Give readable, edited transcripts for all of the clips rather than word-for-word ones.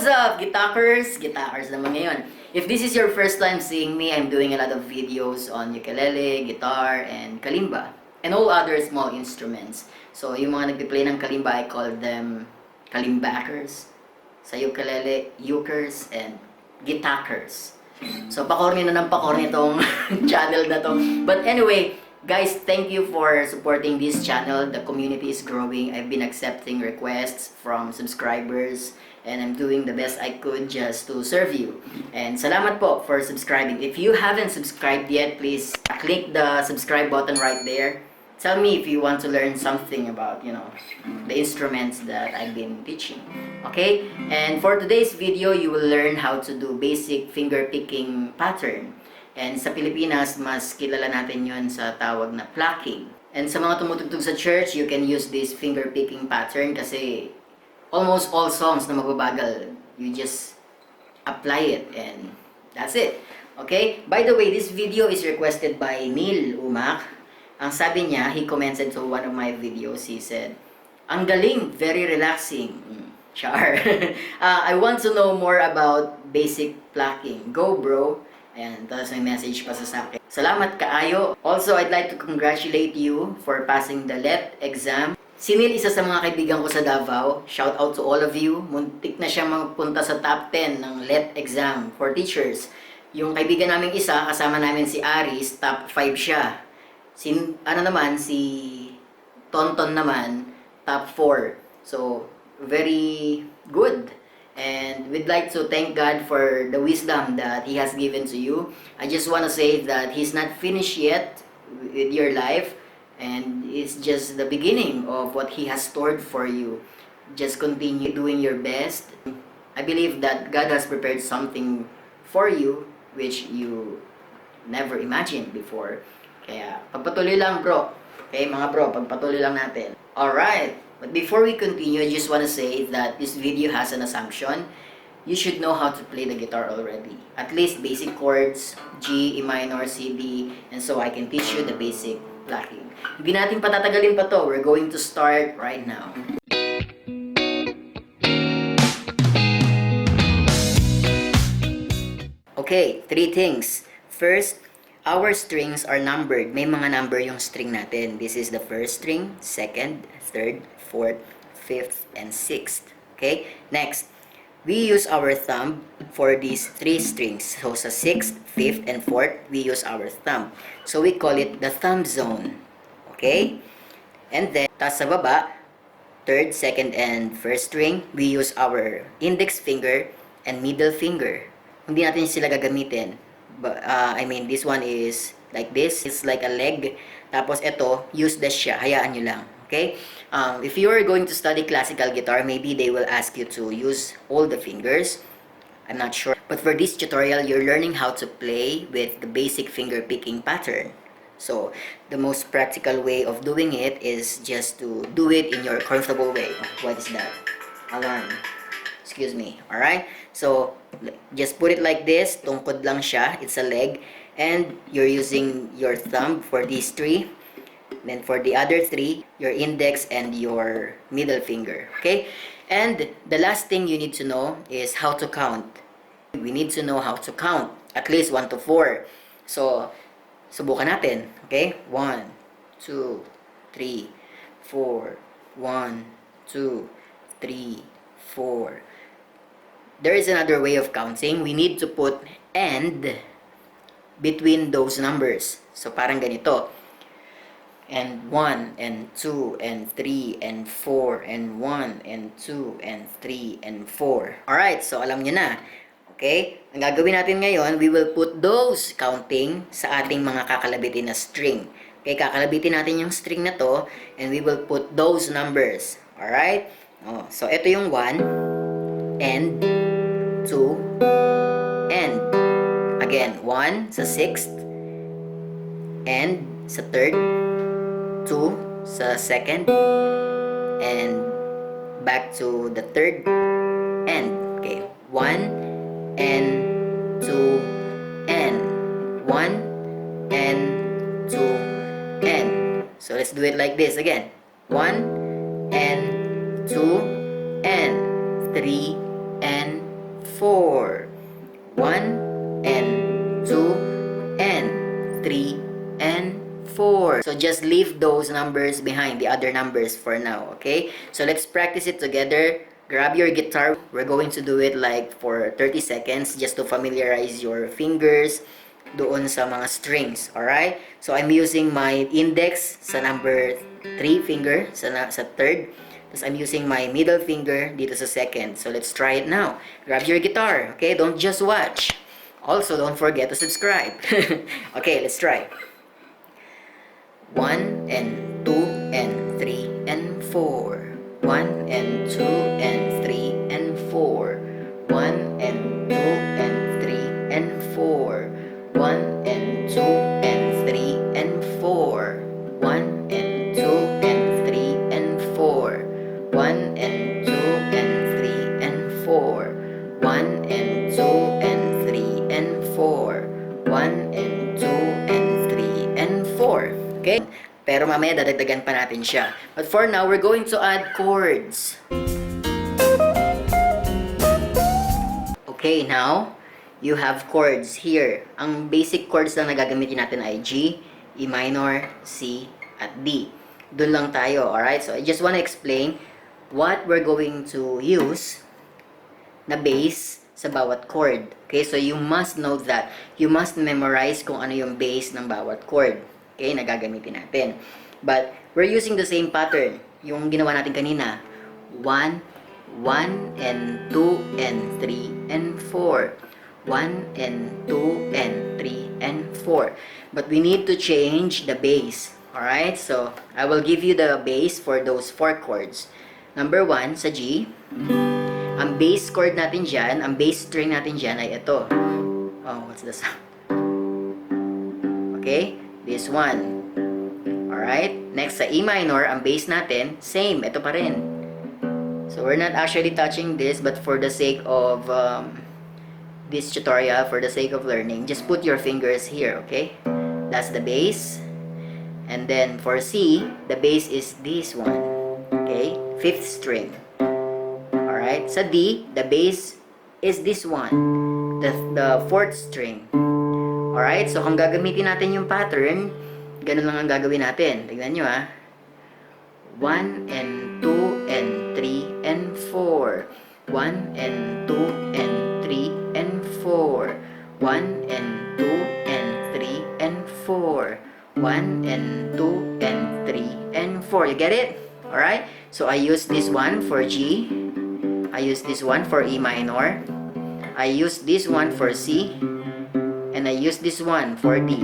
What's up, Gitakers? Gitakers naman ngayon. If this is your first time seeing me, I'm doing a lot of videos on ukulele, guitar, and kalimba, and all other small instruments. So, yung mga nagpi-play ng kalimba, I call them Kalimbakers. Sa ukulele, ukers, and gitakers. So, pakorni na ng pakorni itong channel na to. But anyway, guys, thank you for supporting this channel. The community is growing. I've been accepting requests from subscribers and I'm doing the best I could just to serve you. And salamat po for subscribing. If you haven't subscribed yet, please click the subscribe button right there. Tell me if you want to learn something about, the instruments that I've been teaching. Okay? And for today's video, you will learn how to do basic finger picking pattern. And sa Pilipinas, mas kilala natin yon sa tawag na plucking. And sa mga tumutugtog sa church, you can use this finger picking pattern kasi almost all songs na magbabagal, you just apply it and that's it. Okay? By the way, this video is requested by Neil Umak. Ang sabi niya, he commented to one of my videos, he said, "Ang galing, very relaxing." Char. I want to know more about basic plucking. Go bro. Ayan, tapos may message pa sa akin. Salamat kaayo. Also, I'd like to congratulate you for passing the LET exam. Si Neil, isa sa mga kaibigan ko sa Davao. Shout out to all of you. Muntik na siya magpunta sa top 10 ng LET exam for teachers. Yung kaibigan naming isa, kasama namin si Aris, top 5 siya. Si Tonton naman, top 4. So, very good. And we'd like to thank God for the wisdom that He has given to you. I just want to say that He's not finished yet with your life. And it's just the beginning of what He has stored for you. Just continue doing your best. I believe that God has prepared something for you which you never imagined before. Kaya, pagpatuloy lang bro. Okay, mga bro, pagpatuloy lang natin. Alright, but before we continue, I just want to say that this video has an assumption. You should know how to play the guitar already. At least basic chords, G, E minor, C, D, and so I can teach you the basic plucking. Hindi natin patatagalin pa to. We're going to start right now. Okay, 3 things. First, our strings are numbered. May mga number yung string natin. This is the first string, second, third, fourth, fifth, and sixth. Okay? Next, we use our thumb for these 3 strings. So, sa 6th, 5th, and 4th, we use our thumb. So, we call it the thumb zone. Okay? And then, tas sa baba, 3rd, 2nd, and 1st string, we use our index finger and middle finger. Hindi natin sila gagamitin. But, this one is like this. It's like a leg. Tapos, ito, useless siya. Hayaan nyo lang. Okay? If you are going to study classical guitar, maybe they will ask you to use all the fingers. I'm not sure. But for this tutorial, you're learning how to play with the basic finger picking pattern. So, the most practical way of doing it is just to do it in your comfortable way. What is that? Alarm. Excuse me. Alright? So, just put it like this. Tungkod lang siya. It's a leg. And you're using your thumb for these 3. Then for the other 3, your index and your middle finger. Okay? And the last thing you need to know is how to count. We need to know how to count. At least 1 to 4. So, subukan natin. Okay? 1, 2, 3, 4. 1, 2, 3, 4. There is another way of counting. We need to put "and" between those numbers. So, parang ganito. And 1, and 2, and 3, and 4, and 1, and 2, and 3, and 4. Alright, so alam nyo na. Okay? Ang gagawin natin ngayon, we will put those counting sa ating mga kakalabitin na string. Okay, kakalabitin natin yung string na to, and we will put those numbers. Alright? Oh, so, ito yung 1, and 2, and. Again, 1 sa 6th, and sa 3rd, 2 sa 2nd, and back to the 3rd, and. Okay, 1, and 2, and 1, and 2, and. So let's do it like this again. 1, and 2, and 3, and 4. 1 and 2 and 3 and 4. So just leave those numbers behind, the other numbers for now, okay? So let's practice it together. Grab your guitar. We're going to do it like for 30 seconds just to familiarize your fingers doon sa mga strings, alright? So I'm using my index sa number 3 finger, sa third. Tapos I'm using my middle finger dito sa second. So let's try it now. Grab your guitar, okay? Don't just watch. Also, don't forget to subscribe. Okay, let's try. 1 and 2 and 3 and 4. 1 and 2 and 3 and 4. 1 and 2 and 3 and 4. 1 and 2 and 3 and 4. 1 and 2 and 3 and 4. 1 and 2 and 3 and 4. 1 and 2 and 3 and 4. 1 and 2 and 3 and 4. Okay? Pero mamaya dadagdagan pa natin siya. But for now, we're going to add chords. Okay, now you have chords here. Ang basic chords lang na gagamitin natin ay G, E minor, C, at D. Doon lang tayo, alright? So I just want to explain what we're going to use na bass sa bawat chord. Okay, so you must know that. You must memorize kung ano yung bass ng bawat chord. Okay, na gagamitin natin. But we're using the same pattern. Yung ginawa natin kanina. 1, 1 and 2 and 3 and 4. 1 and 2 and 3 and 4. But we need to change the bass. Alright, so I will give you the bass for those 4 chords. Number 1 sa G. Ang bass chord natin dyan, ang bass string natin dyan ay ito. Oh, what's the sound? Okay, this one. Alright, next sa E minor, ang bass natin, same, ito pa rin. So we're not actually touching this, but for the sake of this tutorial, for the sake of learning, just put your fingers here, okay? That's the bass. And then for C, the bass is this one. Okay? 5th string. Alright? Sa D, the bass is this one. The 4th string. Alright? So kung gagamitin natin yung pattern, ganun lang ang gagawin natin. Tignan nyo ha. 1 and 2 and 3 and 4. 1 and 2 and 3 and 4. 1 and 2 and 3 and 4. 1 and 2 and 3 and 4. You get it? Alright? So I use this one for G. I use this one for E minor. I use this one for C. And I use this one for D.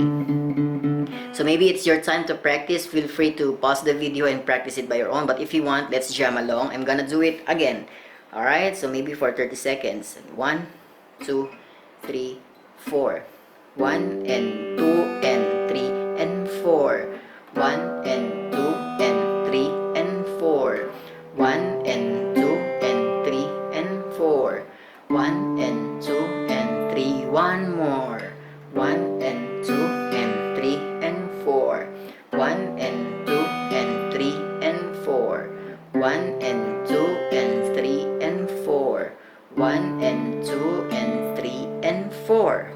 So maybe it's your time to practice. Feel free to pause the video and practice it by your own. But if you want, let's jam along. I'm gonna do it again. Alright? So maybe for 30 seconds. 1, 2, 3, 4. 1 and 2 and 3 and 4. 1 and 2 and 3 and 4. 1 and 2 and 3 and 4. 1 and 2 and 3. One more. 1 and 2 and 3 and 4. 1 and 2 and 3 and 4. 1 and 2 and 3 and 4. 1 and 2 and 3 and 4.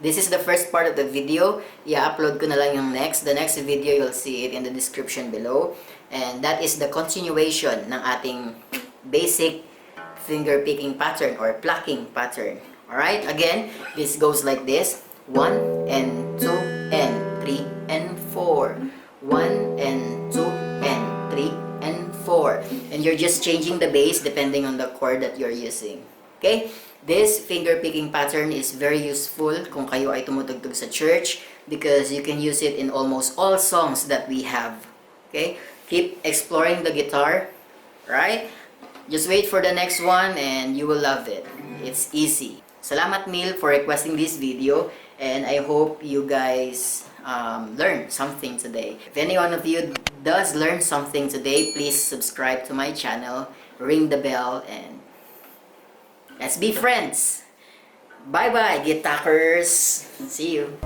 This is the first part of the video. I-upload ko na lang yung next. The next video, you'll see it in the description below. And that is the continuation ng ating basic finger picking pattern or plucking pattern. Alright? Again, this goes like this. 1 and 2 and 3 and 4. 1 and 2 and 3 and 4. And you're just changing the bass depending on the chord that you're using. Okay? This finger picking pattern is very useful kung kayo ay tumutugtog sa church because you can use it in almost all songs that we have. Okay? Keep exploring the guitar, right? Just wait for the next one and you will love it. It's easy. Salamat Mil for requesting this video and I hope you guys learned something today. If any one of you does learn something today, please subscribe to my channel, ring the bell, and let's be friends. Bye-bye, guitarers. See you.